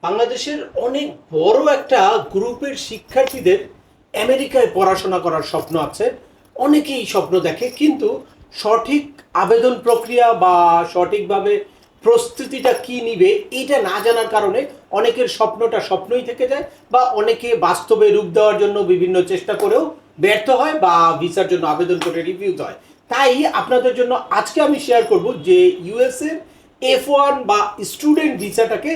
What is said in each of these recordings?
বাংলাদেশের অনেক বড় একটা গ্রুপের শিক্ষার্থীদের আমেরিকায় পড়াশোনা করার স্বপ্ন আছে। অনেকেই স্বপ্ন দেখে, কিন্তু সঠিক আবেদন প্রক্রিয়া বা সঠিকভাবে প্রস্তুতিটা কি নিবে এটা না জানার কারণে অনেকের স্বপ্নটা স্বপ্নই থেকে যায়, বা অনেকে বাস্তবে রূপ দেওয়ার জন্য বিভিন্ন চেষ্টা করেও ব্যর্থ হয় বা ভিসার জন্য আবেদন করে রিফিউজ হয়। তাই আপনাদের জন্য আজকে আমি শেয়ার করব যে ইউএসএর F1 বা স্টুডেন্ট ভিসাটাকে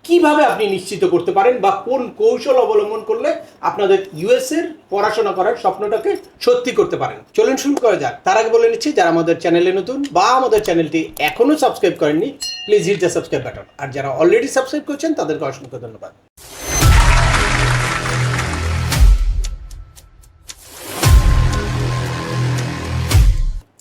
কিভাবে আপনি নিশ্চিত করতে পারেন, বা কোন কৌশল অবলম্বন করলে আপনাদের ইউএস এর পড়াশোনা করার স্বপ্নটাকে সত্যি করতে পারেন। চলুন শুরু করা যাক। তার আগে বলে নিচ্ছি, যারা আমাদের চ্যানেলে নতুন বা আমাদের চ্যানেলটি এখনো সাবস্ক্রাইব করেননি, please hit the subscribe button. আর যারা অলরেডি সাবস্ক্রাইব করছেন তাদেরকে অসংখ্য ধন্যবাদ।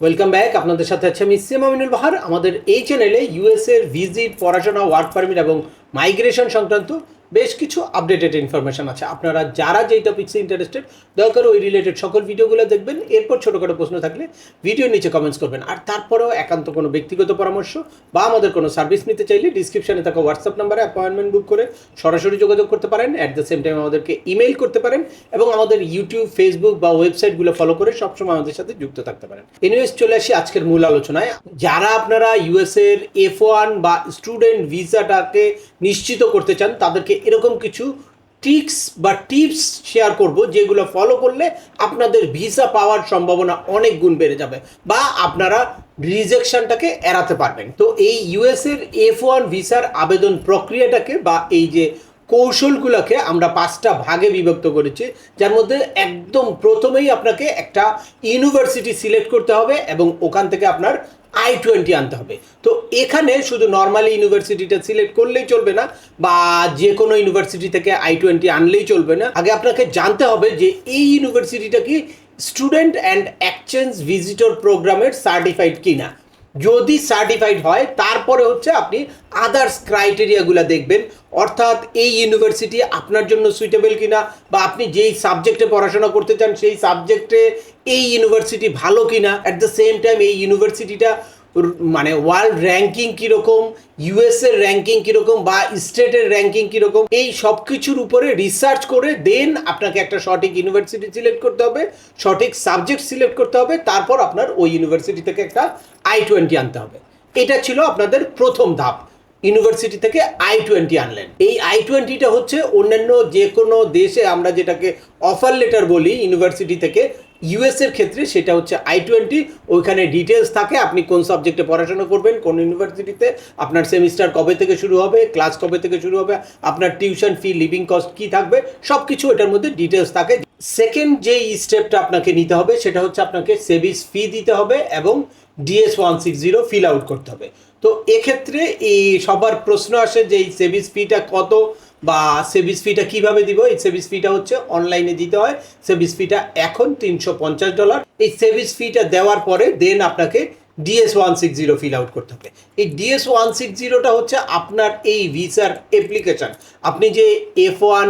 Welcome back. আপনাদের সাথে আছে আমি সিএম আমিনুল বাহার। আমাদের এই চ্যানেলে ইউএস এর ভিজিট, পড়াশোনা, ওয়ার্ক পারমিট এবং মাইগ্রেশন সংক্রান্ত বেশ কিছু আপডেটেড ইনফরমেশন আছে। আপনারা যারা যেই টপিক্সে ইন্টারেস্টেড, দরকার ওই রিলেটেড সকল ভিডিওগুলো দেখবেন। এরপর ছোটোখাটো প্রশ্ন থাকলে ভিডিওর নিচে কমেন্টস করবেন। আর তারপরেও একান্ত কোনো ব্যক্তিগত পরামর্শ বা আমাদের কোনো সার্ভিস নিতে চাইলে ডিসক্রিপশনে থাকা হোয়াটসঅ্যাপ নাম্বারে অ্যাপয়েন্টমেন্ট বুক করে সরাসরি যোগাযোগ করতে পারেন। অ্যাট দ্য সেম টাইম আমাদেরকে ইমেইল করতে পারেন এবং আমাদের ইউটিউব, ফেসবুক বা ওয়েবসাইটগুলো ফলো করে সবসময় আমাদের সাথে যুক্ত থাকতে পারেন। এনিওয়েজ, চলে আসি আজকের মূল আলোচনায়। যারা আপনারা ইউএস এর F1 বা স্টুডেন্ট ভিসাটাকে নিশ্চিত করতে চান, তাদেরকে এরকম কিছু ট্রিক্স বা টিপস শেয়ার করব, যেগুলো ফলো করলে আপনাদের ভিসা পাওয়ার সম্ভাবনা অনেক গুণ বেড়ে যাবে বা আপনারা রিজেকশনটাকে এড়াতে পারবেন। তো এই ইউএস এর F1 ভিসার আবেদন প্রক্রিয়াটাকে বা এই যে কৌশলগুলোকে আমরা 5টা ভাগে বিভক্ত করেছি, যার মধ্যে একদম প্রথমেই আপনাকে একটা ইউনিভার্সিটি সিলেক্ট করতে হবে এবং ওখান থেকে আপনার I-20 আনতে হবে। তো এখানে শুধু নর্মালি ইউনিভার্সিটিটা সিলেক্ট করলেই চলবে না, বা যে কোনো ইউনিভার্সিটি থেকে I-20 আনলেই চলবে না। আগে আপনাকে জানতে হবে যে এই ইউনিভার্সিটিটা কি স্টুডেন্ট অ্যান্ড এক্সচেঞ্জ ভিজিটর প্রোগ্রামের সার্টিফাইড কিনা। যদি সার্টিফাইড হয়, তারপরে হচ্ছে আপনি আদার্স ক্রাইটেরিয়াগুলো দেখবেন, অর্থাৎ এই ইউনিভার্সিটি আপনার জন্য সুইটেবল কিনা, বা আপনি যেই সাবজেক্টে পড়াশোনা করতে চান সেই সাবজেক্টে এই ইউনিভার্সিটি ভালো কিনা। অ্যাট দ্য সেম টাইম এই ইউনিভার্সিটিটা মানে ওয়ার্ল্ড র্যাঙ্কিং কীরকম, ইউএসের র্যাঙ্কিং কীরকম, বা স্টেটের র্যাঙ্কিং কীরকম, এই সব কিছুর উপরে রিসার্চ করে দেন আপনাকে একটা সঠিক ইউনিভার্সিটি সিলেক্ট করতে হবে, সঠিক সাবজেক্ট সিলেক্ট করতে হবে। তারপর আপনার ওই ইউনিভার্সিটি থেকে একটা I-20 আনতে হবে। এটা ছিল আপনাদের প্রথম ধাপ। ইউনিভার্সিটি থেকে I-20 আনলেন। এই I-20টা হচ্ছে অন্যান্য যে কোনো দেশে আমরা যেটাকে অফার লেটার বলি ইউনিভার্সিটি থেকে, ইউএসের ক্ষেত্রে সেটা হচ্ছে I-20। ওইখানে ডিটেলস থাকে, আপনি কোন সাবজেক্টে পড়াশোনা করবেন, কোন ইউনিভার্সিটিতে, আপনার সেমিস্টার কবে থেকে শুরু হবে, ক্লাস কবে থেকে শুরু হবে, আপনার টিউশন ফি, লিভিং কস্ট কী থাকবে, সব কিছু এটার মধ্যে ডিটেলস থাকে। সেকেন্ড যেই স্টেপটা আপনাকে নিতে হবে সেটা হচ্ছে আপনাকে সেভিস ফি দিতে হবে এবং DS-160 ফিল আউট করতে হবে। তো এক্ষেত্রে এই সবার প্রশ্ন আসে যে এই সেভিস ফিটা কত, বা সেভিস ফিটা কীভাবে দিব। এই সেভিস ফিটা হচ্ছে অনলাইনে দিতে হয়। সেভিস ফিটা এখন $350। এই সেভিস ফিটা দেওয়ার পরে দেন আপনাকে DS-160 ফিল আউট করতে হবে। এই DS-160টা হচ্ছে আপনার এই ভিসার অ্যাপ্লিকেশান। আপনি যে F1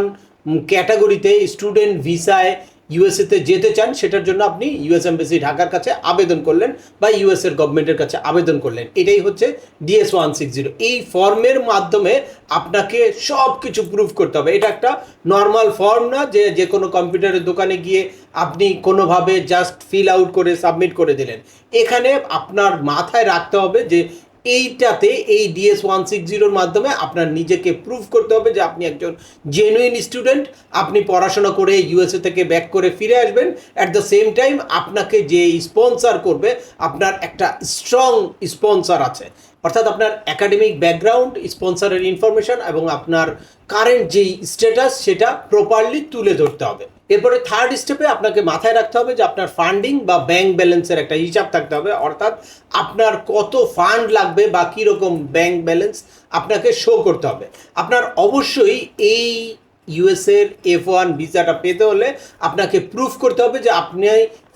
ক্যাটাগরিতে স্টুডেন্ট ভিসায় ইউএসএতে যেতে চান, সেটার জন্য আপনি ইউএস এম্বাসি ঢাকার কাছে আবেদন করলেন বা ইউএসএর গভর্নমেন্টের কাছে আবেদন করলেন। এটাই হচ্ছে DS-160। এই ফর্মের মাধ্যমে আপনাকে সব কিছু প্রুফ করতে হবে। এটা একটা নর্মাল ফর্ম না যে যে কোনো কম্পিউটারের দোকানে গিয়ে আপনি কোনোভাবে জাস্ট ফিল আউট করে সাবমিট করে দিলেন। এখানে আপনার মাথায় রাখতে হবে যে এইটাতে এই DS-160 মাধ্যমে আপনার নিজেকে প্রুভ করতে হবে যে আপনি একজন জেনুইন স্টুডেন্ট, আপনি পড়াশোনা করে ইউএসএ থেকে ব্যাক করে ফিরে আসবেন। অ্যাট দ্য সেম টাইম আপনাকে যে স্পন্সর করবে, আপনার একটা স্ট্রং স্পন্সর আছে, অর্থাৎ আপনার একাডেমিক ব্যাকগ্রাউন্ড, স্পন্সরের ইনফরমেশন এবং আপনার কারেন্ট যেই স্ট্যাটাস সেটা প্রপারলি তুলে ধরতে হবে। এরপরে থার্ড স্টেপে আপনাকে মাথায় রাখতে হবে যে আপনার ফান্ডিং বা ব্যাংক ব্যালেন্সের একটা হিসাব থাকতে হবে, অর্থাৎ আপনার কত ফান্ড লাগবে বা কীরকম ব্যাংক ব্যালেন্স আপনাকে শো করতে হবে। আপনার অবশ্যই এই ইউএসএর F1 ভিসাটা পেতে হলে আপনাকে প্রুফ করতে হবে যে আপনি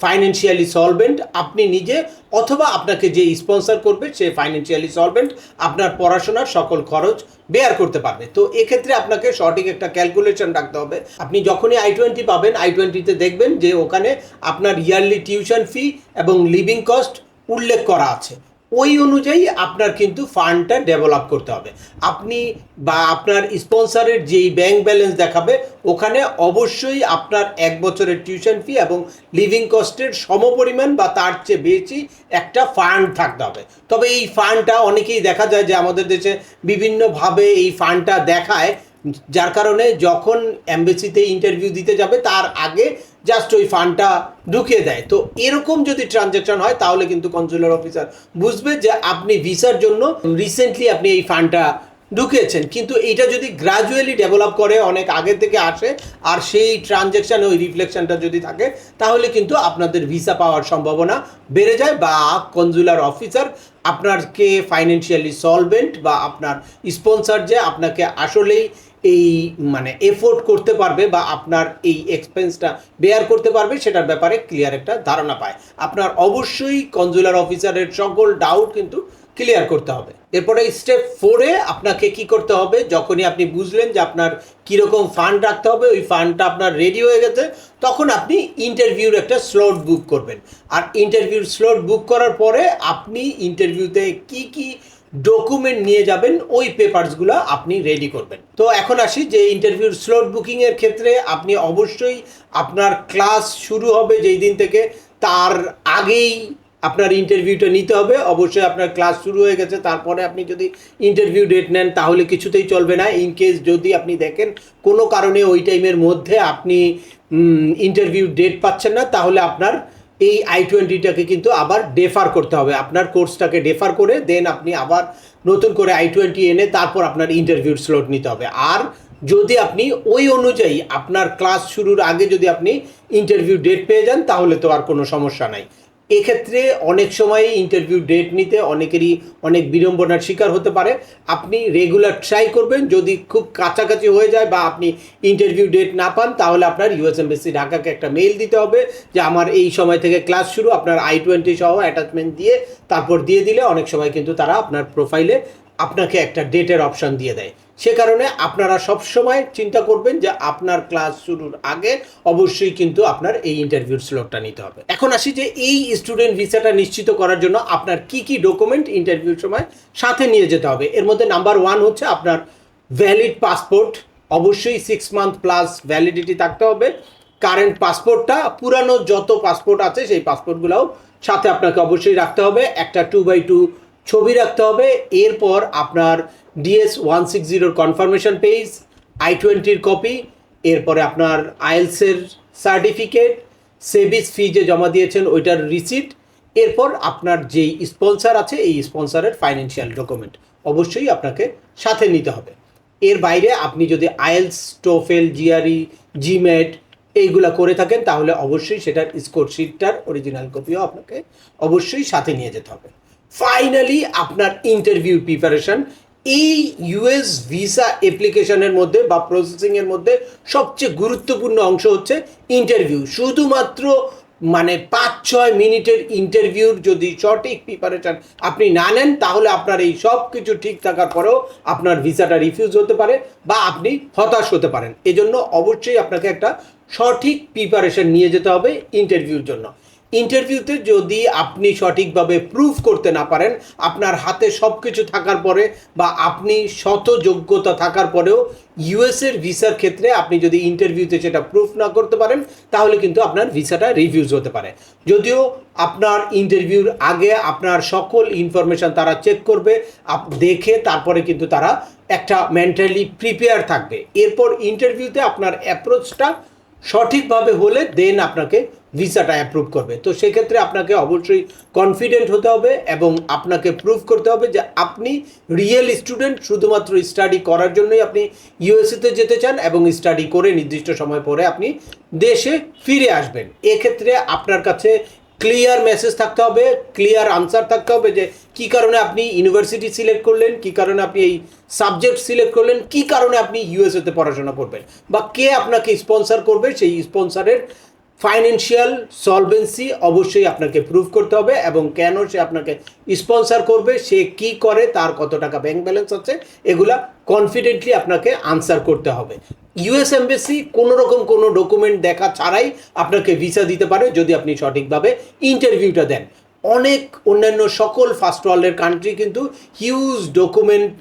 ফাইন্যান্সিয়ালি সলভেন্ট, আপনি নিজে অথবা আপনাকে যে স্পন্সর করবে সে ফাইন্যান্সিয়ালি সলভেন্ট, আপনার পড়াশোনার সকল খরচ বেয়ার করতে পারবে। তো এক্ষেত্রে আপনাকে সঠিক একটা ক্যালকুলেশন রাখতে হবে। আপনি যখনই I-20 পাবেন, I-20তে দেখবেন যে ওখানে আপনার ইয়ারলি টিউশন ফি এবং লিভিং কস্ট উল্লেখ করা আছে। ওই অনুযায়ী আপনার কিন্তু ফান্ডটা ডেভেলপ করতে হবে। আপনি বা আপনার স্পন্সরের যেই ব্যাংক ব্যালেন্স দেখাবে ওখানে অবশ্যই আপনার 1 বছরের টিউশন ফি এবং লিভিং কস্টের সমপরিমাণ বা তার চেয়ে বেশি একটা ফান্ড থাকতে হবে। তবে এই ফান্ডটা অনেকেই দেখা যায় যে আমাদের দেশে বিভিন্নভাবে এই ফান্ডটা দেখায়, যার কারণে যখন এমবেসিতে ইন্টারভিউ দিতে যাবে তার আগে জাস্ট ওই ফান্ডটা ঢুকিয়ে দেয়। তো এরকম যদি ট্রানজ্যাকশন হয় তাহলে কিন্তু কনসুলার অফিসার বুঝবে যে আপনি ভিসার জন্য রিসেন্টলি আপনি এই ফান্ডটা ঢুকিয়েছেন, কিন্তু এইটা যদি গ্রাজুয়ালি ডেভেলপ করে অনেক আগে থেকে আসে আর সেই ট্রানজ্যাকশান ওই রিফ্লেকশনটা যদি থাকে তাহলে কিন্তু আপনাদের ভিসা পাওয়ার সম্ভাবনা বেড়ে যায়, বা কনসুলার অফিসার আপনাকে ফাইন্যান্সিয়ালি সলভেন্ট বা আপনার স্পন্সর যে আপনাকে আসলেই এই মানে এফোর্ড করতে পারবে বা আপনার এই এক্সপেন্সটা বেয়ার করতে পারবে সেটার ব্যাপারে ক্লিয়ার একটা ধারণা পায়। আপনার অবশ্যই কনসুলার অফিসারের সকল ডাউট কিন্তু ক্লিয়ার করতে হবে। এরপরে স্টেপ 4-এ আপনাকে কি করতে হবে, যখনই আপনি বুঝলেন যে আপনার কীরকম ফান্ড রাখতে হবে, ওই ফান্ডটা আপনার রেডি হয়ে গেছে, তখন আপনি ইন্টারভিউর একটা স্লট বুক করবেন। আর ইন্টারভিউর স্লট বুক করার পরে আপনি ইন্টারভিউতে কি ডকুমেন্ট নিয়ে যাবেন ওই পেপারসগুলো আপনি রেডি করবেন। তো এখন আসি যে ইন্টারভিউর স্লট বুকিংয়ের ক্ষেত্রে আপনি অবশ্যই আপনার ক্লাস শুরু হবে যেই দিন থেকে তার আগেই আপনার ইন্টারভিউটা নিতে হবে। অবশ্যই আপনার ক্লাস শুরু হয়ে গেছে তারপরে আপনি যদি ইন্টারভিউ ডেট নেন তাহলে কিছুতেই চলবে না। ইন কেস যদি আপনি দেখেন কোনো কারণে ওই টাইমের মধ্যে আপনি ইন্টারভিউ ডেট পাচ্ছেন না, তাহলে আপনার এই I-20টাকে কিন্তু আবার ডেফার করতে হবে। আপনার কোর্সটাকে ডেফার করে দেন আপনি আবার নতুন করে I-20 এনে তারপর আপনার ইন্টারভিউর স্লট নিতে হবে। আর যদি আপনি ওই অনুযায়ী আপনার ক্লাস শুরুর আগে যদি আপনি ইন্টারভিউ ডেট পেয়ে যান তাহলে তো আর কোনো সমস্যা নাই। এক্ষেত্রে অনেক সময় ইন্টারভিউ ডেট নিতে অনেকেরই অনেক বিড়ম্বনার শিকার হতে পারে। আপনি রেগুলার ট্রাই করবেন, যদি খুব কাছাকাছি হয়ে যায় বা আপনি ইন্টারভিউ ডেট না পান তাহলে আপনার ইউএস এমবাসি ঢাকাকে একটা মেইল দিতে হবে যে আমার এই সময় থেকে ক্লাস শুরু, আপনার I-20 সহ অ্যাটাচমেন্ট দিয়ে তারপর দিয়ে দিলে অনেক সময় কিন্তু তারা আপনার প্রোফাইলে আপনাকে একটা ডেটের অপশান দিয়ে দেয়। সে কারণে আপনারা সবসময় চিন্তা করবেন যে আপনার ক্লাস শুরুর আগে অবশ্যই কিন্তু আপনার এই ইন্টারভিউর স্লটটা নিতে হবে। এখন আসি যে এই স্টুডেন্ট ভিসাটা নিশ্চিত করার জন্য আপনার কি ডকুমেন্ট ইন্টারভিউর সময় সাথে নিয়ে যেতে হবে। এর মধ্যে নাম্বার 1 হচ্ছে আপনার ভ্যালিড পাসপোর্ট। অবশ্যই 6 মান্থ প্লাস ভ্যালিডিটি থাকতে হবে। কারেন্ট পাসপোর্টটা, পুরানো যত পাসপোর্ট আছে সেই পাসপোর্টগুলোও সাথে আপনাকে অবশ্যই রাখতে হবে। একটা 2x2 ছবি রাখতে হবে। এরপর আপনার DS-160 confirmation page, I-20 copy, এরপরে আপনার আইএলসের সার্টিফিকেট, সেভিস ফি যে জমা দিয়েছেন ওইটার রিসিট, এরপর আপনার যেই স্পন্সর আছে এই স্পন্সরের ফাইন্যান্সিয়াল ডকুমেন্ট অবশ্যই আপনাকে সাথে নিতে হবে। এর বাইরে আপনি যদি আইএলস, টোফেল, জিআরই, জিমেট এইগুলা করে থাকেন তাহলে অবশ্যই সেটার স্কোর শিটটার অরিজিনাল কপিও আপনাকে অবশ্যই সাথে নিয়ে যেতে হবে। ফাইনালি আপনার ইন্টারভিউ প্রিপারেশন। এই ইউএস ভিসা অ্যাপ্লিকেশনের মধ্যে বা প্রসেসিংয়ের মধ্যে সবচেয়ে গুরুত্বপূর্ণ অংশ হচ্ছে ইন্টারভিউ। শুধুমাত্র মানে 5-6 মিনিটের ইন্টারভিউর যদি সঠিক প্রিপারেশন আপনি না নেন তাহলে আপনার এই সব কিছু ঠিক থাকার পরেও আপনার ভিসাটা রিফিউজ হতে পারে বা আপনি হতাশ হতে পারেন। এজন্য অবশ্যই আপনাকে একটা সঠিক প্রিপারেশন নিয়ে যেতে হবে ইন্টারভিউর জন্য। ইন্টারভিউতে যদি আপনি সঠিকভাবে প্রুফ করতে না পারেন, আপনার হাতে সব কিছু থাকার পরে বা আপনি শত যোগ্যতা থাকার পরেও ইউএসের ভিসার ক্ষেত্রে আপনি যদি ইন্টারভিউতে সেটা প্রুফ না করতে পারেন তাহলে কিন্তু আপনার ভিসাটা রিফিউজ হতে পারে। যদিও আপনার ইন্টারভিউর আগে আপনার সকল ইনফরমেশান তারা চেক করবে, দেখে তারপরে কিন্তু তারা একটা মেন্টালি প্রিপেয়ার থাকবে। এরপর ইন্টারভিউতে আপনার অ্যাপ্রোচটা সঠিকভাবে হলে দেন আপনাকে ভিসাটা অ্যাপ্রুভ করবে। তো সেক্ষেত্রে আপনাকে অবশ্যই কনফিডেন্ট হতে হবে এবং আপনাকে প্রুভ করতে হবে যে আপনি রিয়েল স্টুডেন্ট, শুধুমাত্র স্টাডি করার জন্যই আপনি ইউএসএতে যেতে চান এবং স্টাডি করে নির্দিষ্ট সময় পরে আপনি দেশে ফিরে আসবেন। এক্ষেত্রে আপনার কাছে ক্লিয়ার মেসেজ থাকতে হবে, ক্লিয়ার আনসার থাকতে হবে যে কী কারণে আপনি ইউনিভার্সিটি সিলেক্ট করলেন, কী কারণে আপনি এই সাবজেক্ট সিলেক্ট করলেন, কী কারণে আপনি ইউএসএতে পড়াশোনা করবেন বা কে আপনাকে স্পন্সর করবে, সেই স্পন্সরের ফাইন্যান্সিয়াল সলভেন্সি অবশ্যই আপনাকে প্রুভ করতে হবে এবং কেন সে আপনাকে স্পন্সর করবে, সে কি করে, তার কত টাকা ব্যাংক ব্যালেন্স আছে, এগুলা কনফিডেন্টলি আপনাকে আনসার করতে হবে। ইউএস এমবাসি কোনো রকম কোনো ডকুমেন্ট দেখা ছাড়াই আপনাকে ভিসা দিতে পারে যদি আপনি সঠিকভাবে ইন্টারভিউটা দেন। অনেক অন্যান্য সকল ফার্স্ট ওয়ার্ল্ডের কান্ট্রি কিন্তু হিউজ ডকুমেন্ট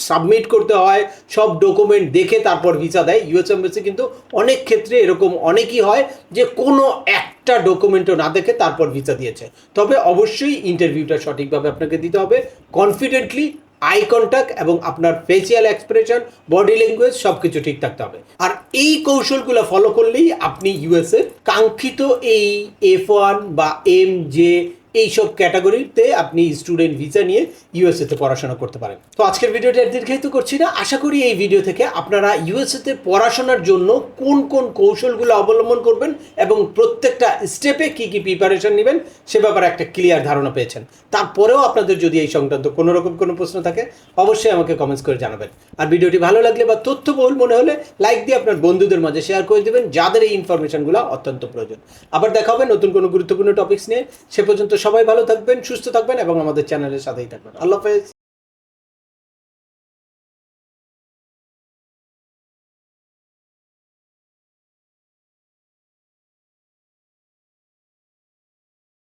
সাবমিট করতে হয়, সব ডকুমেন্ট দেখে তারপর ভিসা দেয়। ইউএস এম্বাসি কিন্তু অনেক ক্ষেত্রে এরকম অনেকই হয় যে কোনো একটা ডকুমেন্টও না দেখে তারপর ভিসা দিয়েছে। তবে অবশ্যই ইন্টারভিউটা সঠিকভাবে আপনাকে দিতে হবে, কনফিডেন্টলি, আই কন্ট্যাক্ট এবং আপনার ফেসিয়াল এক্সপ্রেশন, বডি ল্যাঙ্গুয়েজ সব কিছু ঠিক থাকতে হবে। আর এই কৌশলগুলো ফলো করলেই আপনি ইউএসের কাঙ্ক্ষিত এই F1 বা MJ এইসব ক্যাটাগরিতে আপনি স্টুডেন্ট ভিসা নিয়ে ইউএসএতে পড়াশোনা করতে পারেন। তো আজকের ভিডিওটি আর দীর্ঘায়িত করছি না। আশা করি এই ভিডিও থেকে আপনারা ইউএসএতে পড়াশোনার জন্য কোন কোন কৌশলগুলো অবলম্বন করবেন এবং প্রত্যেকটা স্টেপে কী কী প্রিপারেশন নেবেন সে ব্যাপারে একটা ক্লিয়ার ধারণা পেয়েছেন। তারপরেও আপনাদের যদি এই সংক্রান্ত কোনো রকম কোনো প্রশ্ন থাকে অবশ্যই আমাকে কমেন্টস করে জানাবেন। আর ভিডিওটি ভালো লাগলে বা তথ্যবহুল মনে হলে লাইক দিয়ে আপনার বন্ধুদের মাঝে শেয়ার করে দেবেন যাদের এই ইনফরমেশনগুলো অত্যন্ত প্রয়োজন। আবার দেখা হবে নতুন কোনো গুরুত্বপূর্ণ টপিকস নিয়ে। সে পর্যন্ত সবাই ভালো থাকবেন, সুস্থ থাকবেন এবং আমাদের চ্যানেলের সাথেই থাকবেন। আল্লাহ হাফেজ।